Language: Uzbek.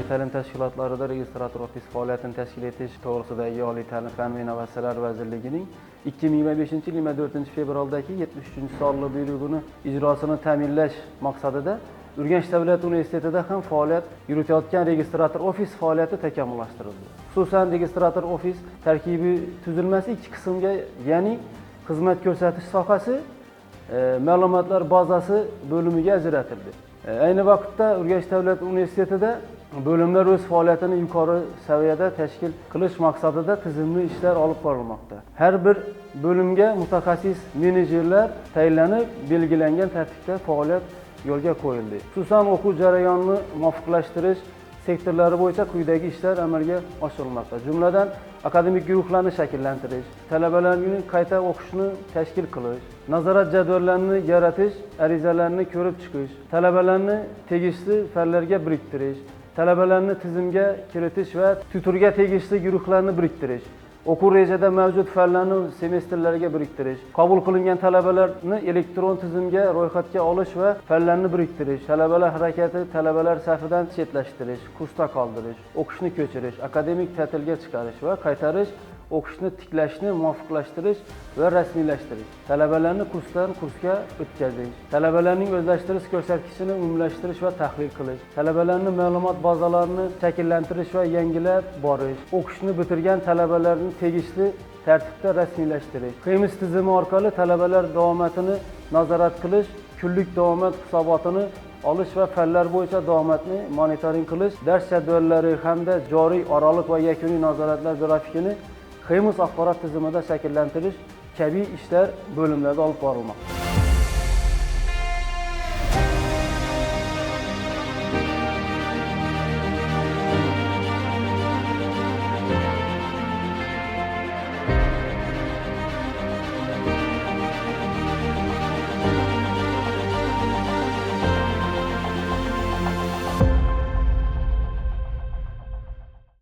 ta'lim tashkilotlarida registrator ofis faoliyatini tashkil etish to'g'risidagi Oliy ta'lim fan va innovatsiyalar vazirligining 2025 yil 24 fevraldagi 73-sonli buyrug'ini ijrosini ta'minlash maqsadida Urganch davlat universitetida ham faoliyat yuritayotgan registrator ofis faoliyati takomillashtirildi. Xususan, registrator ofis tarkibiy tuzilmasi ikki qismga, ya'ni xizmat ko'rsatish sohasi, ma'lumotlar bazasi bo'limiga ajratildi. Ayni vaqtda Urganch davlat universitetida bo'limlar o'z faoliyatini yuqori saviyada tashkil qilish maqsadida tizimli ishlar olib borilmoqda. Har bir bo'limga mutaxassis menejerlar tayinlanib, belgilangan tartibda faoliyat yo'lga qo'yildi. Xususan, o'quv jarayonini muvofiqlashtirish sektorlari bo'yicha quyidagi ishlar amalga oshirilmoqda. Jumladan, akademik guruhlarni shakllantirish, talabalarning qayta o'qishni tashkil qilish, nazorat jadvallarini yaratish, arizalarni ko'rib chiqish, talabalarni tegishli fanlarga biriktirish, talabalarni tizimga kiritish va tutorga tegishli guruhlarni biriktirish, o'quv rejada mavjud fanlarni semestrlarga biriktirish, qabul qilingan talabalarni elektron tizimga ro'yxatga olish va fanlarni biriktirish, talabalar harakati talabalar safidan chetlashtirish, kursda qoldirish, o'qishni ko'chirish, akademik ta'tilga chiqarish va qaytarish, o'qishni tiklashni muvofiqlashtirish va rasmiylashtirish, talabalarni kursdan kursga o'tkazish, talabalarning o'zlashtirish ko'rsatkichini umumlashtirish va tahlil qilish, talabalarning ma'lumot bazalarini shakllantirish va yangilab borish, o'qishni bitirgan talabalarning tegishli tartibda rasmiylashtirish, Xemis tizimi orqali talabalar davomatini nazorat qilish, kunlik davomat hisobotini olish va fanlar bo'yicha davomatni monitoring qilish, dars jadvallari hamda joriy oraliq va yakuniy nazoratlar grafikini Xemis axborot tizimida shakllantirish kabi ishlar bo'limlarda olib borilmoqda.